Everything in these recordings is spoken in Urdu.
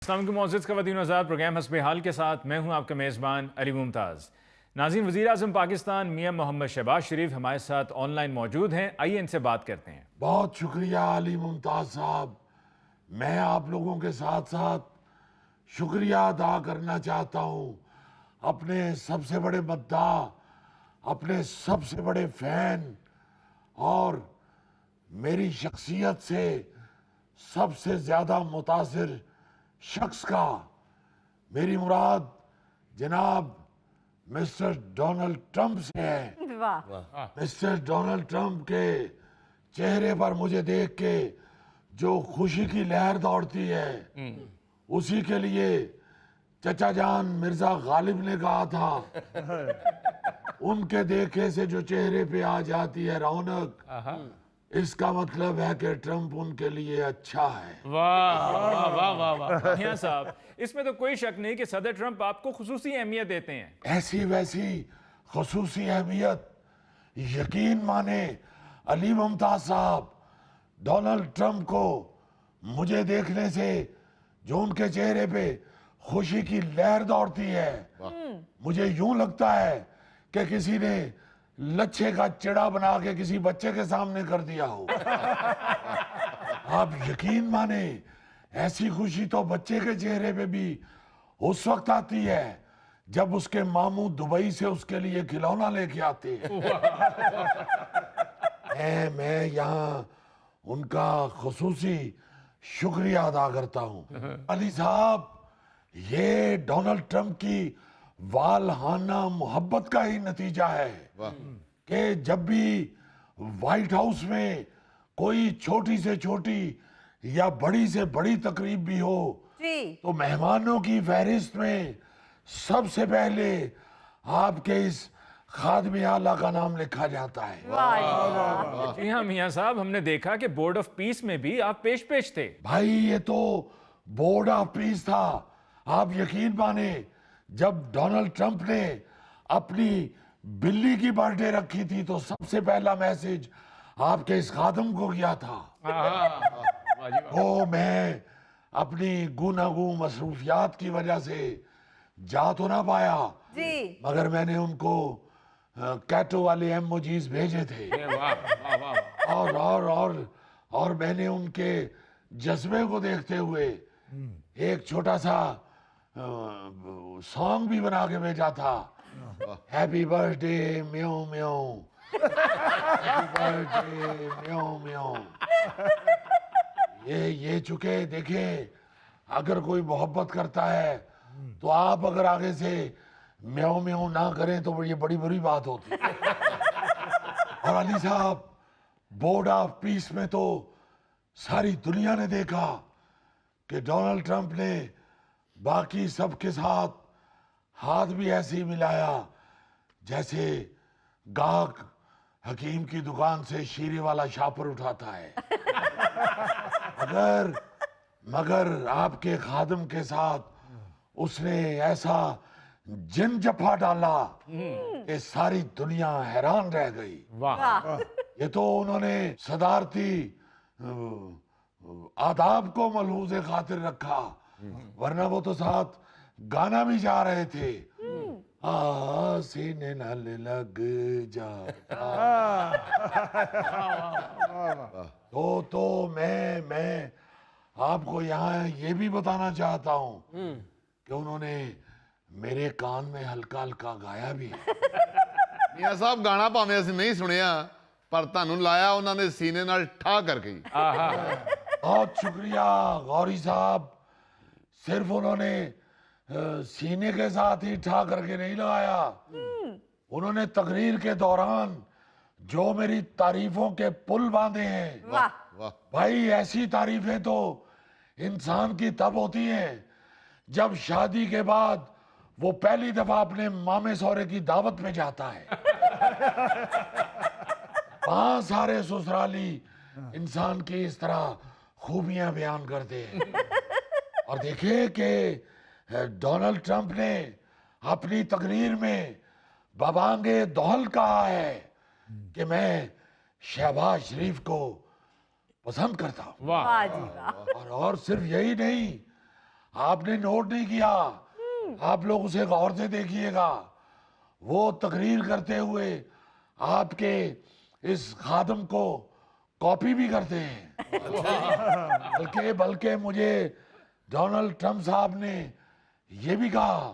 السلام علیکم معزز خواتین و حضرات، پروگرام حسب حال کے ساتھ میں ہوں آپ کا میزبان علی ممتاز۔ ناظرین، وزیر اعظم پاکستان میاں محمد شہباز شریف ہمارے ساتھ آن لائن موجود ہیں، آئیے ان سے بات کرتے ہیں۔ بہت شکریہ علی ممتاز صاحب۔ میں آپ لوگوں کے ساتھ ساتھ شکریہ ادا کرنا چاہتا ہوں اپنے سب سے بڑے مداح، اپنے سب سے بڑے فین اور میری شخصیت سے سب سے زیادہ متاثر شخص کا۔ میری مراد جناب مسٹر ڈونلڈ ٹرمپ سے ہے۔ مسٹر ڈونلڈ ٹرمپ کے چہرے پر مجھے دیکھ کے جو خوشی کی لہر دوڑتی ہے، اسی کے لیے چچا جان مرزا غالب نے کہا تھا ان کے دیکھے سے جو چہرے پہ آ جاتی ہے رونق، اس کا مطلب ہے کہ ٹرمپ ان کے لیے اچھا ہے۔ واہ واہ واہ واہ واہ میاں صاحب، اس میں تو کوئی شک نہیں کہ صدر ٹرمپ آپ کو خصوصی اہمیت دیتے ہیں۔ ایسی ویسی خصوصی اہمیت یقین مانے علی ممتاز صاحب، ڈونلڈ ٹرمپ کو مجھے دیکھنے سے جو ان کے چہرے پہ خوشی کی لہر دوڑتی ہے، مجھے یوں لگتا ہے کہ کسی نے لچھے کا چڑا بنا کے کسی بچے کے سامنے کر دیا ہو۔ آپ یقین مانے ایسی خوشی تو بچے کے چہرے پہ بھی اس وقت آتی ہے جب اس کے ماموں دبئی سے اس کے لیے کھلونا لے کے آتے ہیں۔ میں یہاں ان کا خصوصی شکریہ ادا کرتا ہوں۔ علی صاحب، یہ ڈونلڈ ٹرمپ کی والہانہ محبت کا ہی نتیجہ ہے کہ جب بھی وائٹ ہاؤس میں کوئی چھوٹی سے چھوٹی یا بڑی سے بڑی تقریب بھی ہو تو مہمانوں کی فہرست میں سب سے پہلے آپ کے اس خادم اعلیٰ کا نام لکھا جاتا ہے۔ جی ہاں میاں صاحب، ہم نے دیکھا کہ بورڈ آف پیس میں بھی آپ پیش تھے۔ بھائی یہ تو بورڈ آف پیس تھا۔ آپ یقین مانے جب ڈونلڈ ٹرمپ نے اپنی بلی کی برتھ ڈے رکھی تھی تو سب سے پہلا میسج آپ کے اس خادم کو کیا تھا۔ وہ میں اپنی گوناگوں مصروفیات کی وجہ سے جا تو نہ پایا، مگر میں نے ان کو کیٹو والے ایموجیز بھیجے تھے، اور میں نے ان کے جذبے کو دیکھتے ہوئے ایک چھوٹا سا سانگ بھی بنا کے بھیجا تھا۔ ہیپی برتھ ڈے میو میو، ہیپی برتھ ڈے میو میو۔ یہ چکے دیکھیں، اگر کوئی محبت کرتا ہے تو آپ اگر آگے سے میو میو نہ کریں تو یہ بڑی بری بات ہوتی ہے۔ اور علی صاحب، بورڈ آف پیس میں تو ساری دنیا نے دیکھا کہ ڈونلڈ ٹرمپ نے باقی سب کے ساتھ ہاتھ بھی ایسے ہی ملایا جیسے گاہک حکیم کی دکان سے شیرے والا شاپر اٹھاتا ہے۔ مگر آپ کے خادم کے ساتھ اس نے ایسا جن جپا ڈالا کہ ساری دنیا حیران رہ گئی۔ یہ تو انہوں نے صدارتی آداب کو ملحوظ خاطر رکھا، ورنہ وہ تو ساتھ گانا بھی جا رہے تھے۔ سینے نال لگ جا تو میں آپ کو یہاں یہ بھی بتانا چاہتا ہوں کہ انہوں نے میرے کان میں ہلکا ہلکا گایا بھی ہے۔ میاں صاحب، گانا پاویں اسی نہیں سنیا پر تانوں لایا انہوں نے سینے نال ٹھا کر کے۔ بہت شکریہ غوری صاحب، صرف انہوں نے سینے کے ساتھ ہی ٹھا کر کے نہیں لگایا، انہوں نے تقریر کے دوران جو میری تعریفوں کے پل باندھے ہیں۔ بھائی ایسی تعریفیں تو انسان کی تب ہوتی ہیں جب شادی کے بعد وہ پہلی دفعہ اپنے مامے سورے کی دعوت میں جاتا ہے، وہاں سارے سسرالی انسان کی اس طرح خوبیاں بیان کرتے ہیں۔ اور دیکھیں کہ ڈونلڈ ٹرمپ نے اپنی تقریر میں بابانگے دہل کہا ہے کہ میں شہباز شریف کو پسند کرتا ہوں۔ اور صرف یہی نہیں، آپ نے نوٹ نہیں کیا. آپ لوگ اسے غور سے دیکھیے گا. وہ تقریر کرتے ہوئے آپ کے اس خادم کو کاپی بھی کرتے ہیں. بلکہ مجھے ڈونلڈ ٹرمپ صاحب نے یہ بھی کہا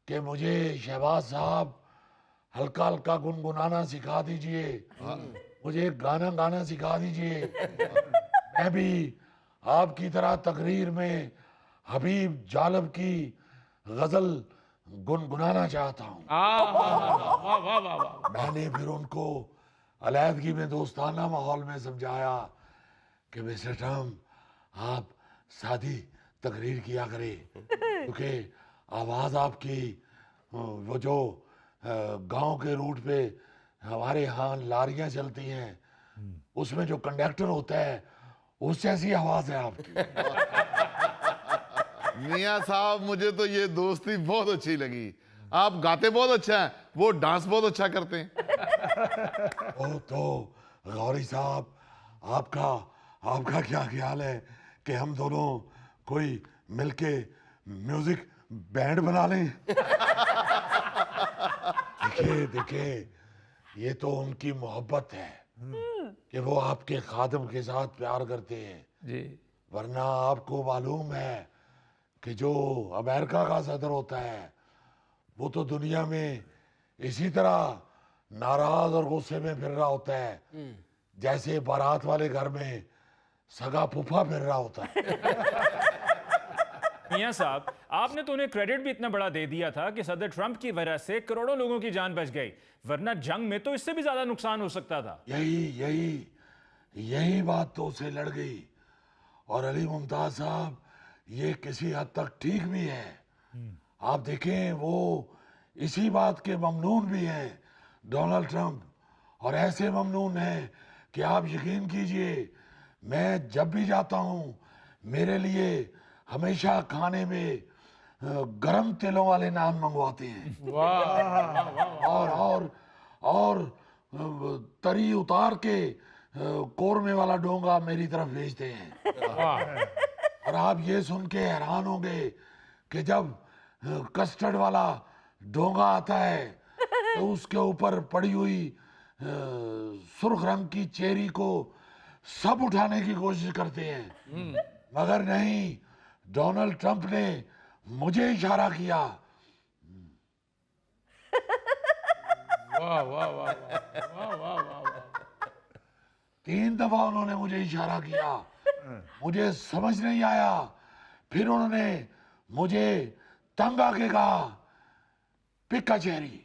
کہ مجھے شہباز صاحب ہلکا ہلکا گنگنانا سکھا دیجئے, مجھے گانا گانا سکھا دیجئے. میں بھی آپ کی طرح تقریر میں حبیب جالب کی غزل گنگنانا چاہتا ہوں. میں نے پھر ان کو علیحدگی میں دوستانہ ماحول میں سمجھایا کہ مسٹر ٹرمپ آپ سادی تقریر کیا کرے, کیونکہ آواز آپ کی وہ جو گاؤں کے روٹ پہ ہمارے ہاں لاریاں چلتی ہیں اس میں جو کنڈکٹر ہوتا ہے اس جیسی آواز ہے آپ کی. میاں صاحب مجھے تو یہ دوستی بہت اچھی لگی. آپ گاتے بہت اچھا ہیں, وہ ڈانس بہت اچھا کرتے ہیں. تو غوری صاحب آپ کا کیا خیال ہے کہ ہم دونوں کوئی مل کے میوزک بینڈ بنا لیں؟ دیکھیں یہ تو ان کی محبت ہے کہ وہ آپ کے خادم کے ساتھ پیار کرتے ہیں. جی ورنہ آپ کو معلوم ہے کہ جو امریکہ کا صدر ہوتا ہے وہ تو دنیا میں اسی طرح ناراض اور غصے میں پھر رہا ہوتا ہے جیسے بارات والے گھر میں سگا پھوپھا پھر رہا ہوتا ہے. میاں صاحب, آپ نے تو انہیں کریڈٹ بھی اتنا بڑا دے دیا تھا کہ صدر ٹرمپ کی وجہ سے کروڑوں لوگوں کی جان بچ گئی, ورنہ جنگ میں تو اس سے بھی زیادہ نقصان ہو سکتا تھا. یہی بات تو اسے لڑ گئی. اور علی ممتاز صاحب یہ کسی حد تک ٹھیک بھی ہے. آپ دیکھیں وہ اسی بات کے ممنون بھی ہیں ڈونلڈ ٹرمپ, اور ایسے ممنون ہیں کہ آپ یقین کیجئے میں جب بھی جاتا ہوں میرے لیے ہمیشہ کھانے میں گرم تیلوں والے نان منگواتے ہیں اور تری اتار کے قورمے والا ڈونگا میری طرف بھیجتے ہیں. اور آپ یہ سن کے حیران ہوں گے کہ جب کسٹرڈ والا ڈونگا آتا ہے تو اس کے اوپر پڑی ہوئی سرخ رنگ کی چیری کو سب اٹھانے کی کوشش کرتے ہیں, مگر نہیں, ڈونلڈ ٹرمپ نے مجھے اشارہ کیا. تین دفعہ انہوں نے مجھے اشارہ کیا, مجھے سمجھ نہیں آیا. پھر انہوں نے مجھے تنگ آ کے کہا پکا چیری.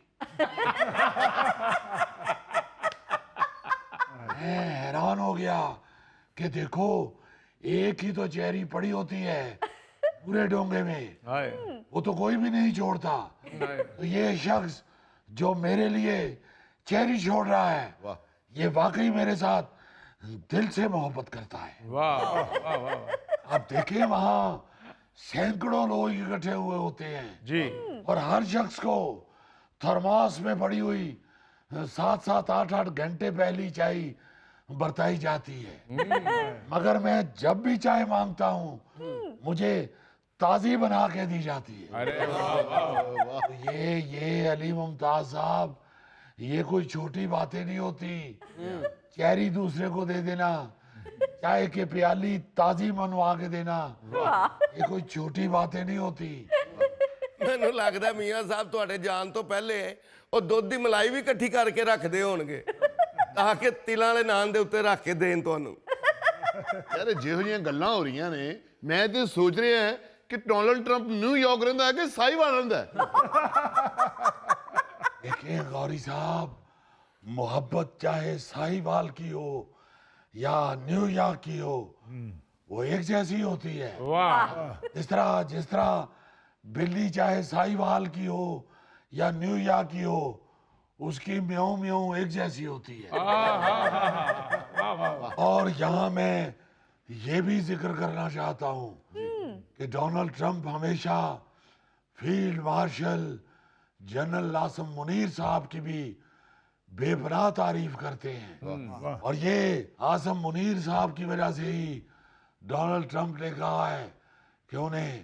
میں حیران ہو گیا کہ دیکھو ایک ہی تو چیری پڑی ہوتی ہے پورے ڈونگے میں, وہ تو کوئی بھی نہیں چھوڑتا. تو یہ شخص جو میرے لیے چیری چھوڑ رہا ہے یہ واقعی میرے ساتھ دل سے محبت کرتا ہے. آپ دیکھیں وہاں سینکڑوں لوگ اکٹھے ہوئے ہوتے ہیں جی, اور ہر شخص کو تھرماس میں پڑی ہوئی 7-8 گھنٹے پہلی چائے برتائی جاتی ہے, مگر میں جب بھی چائے مانگتا ہوں مجھے تازی بنا کے دی جاتی ہے. یہ علی ممتاز صاحب یہ کوئی چھوٹی باتیں نہیں ہوتی. چیری دوسرے کو دے دینا, چائے کے پیالی تازی منوا کے دینا, یہ کوئی چھوٹی باتیں نہیں ہوتی. ਮੈਨੂੰ ਲੱਗਦਾ ਮੀਆਂ ਸਾਹਿਬ ਤੁਹਾਡੇ ਜਾਣ ਤੋਂ ਪਹਿਲੇ ਉਹ ਦੁੱਧ ਦੀ ਮਲਾਈ ਵੀ ਇਕੱਠੀ ਕਰਕੇ ਰੱਖਦੇ ਹੋਣਗੇ ਤਾਂ ਕਿ ਤਿਲਾਂ ਵਾਲੇ ਨਾਨ ਦੇ ਉੱਤੇ ਰੱਖ ਕੇ ਦੇਣ ਤੁਹਾਨੂੰ. ਯਾਰ ਜਿਹੋ ਜਿਹੀਆਂ ਗੱਲਾਂ ਹੋ ਰਹੀਆਂ ਨੇ ਮੈਂ ਤੇ ਸੋਚ ਰਿਹਾ ਕਿ ਡੋਨਲਡ ਟਰੰਪ ਨਿਊਯਾਰਕ ਰਹਿੰਦਾ ਹੈ ਕਿ ਸਾਈਵਾਲ ਰਹਿੰਦਾ ਹੈ. دیکھیں غوری صاحب, محبت چاہے ساہیوال کی ہو یا نیو یارک کی ہو وہ ایک جیسی ہوتی ہے. جس طرح بلی چاہے ساہیوال کی ہو یا نیو یارک کی ہو اس کی میوں میوں ایک جیسی ہوتی ہے. اور یہاں میں یہ بھی ذکر کرنا چاہتا ہوں کہ ڈونلڈ ٹرمپ ہمیشہ field marshal general Asim Munir صاحب کی بھی بے پناہ تعریف کرتے ہیں, اور یہ عاصم منیر صاحب کی وجہ سے ہی ڈونلڈ ٹرمپ نے کہا ہے کہ انہیں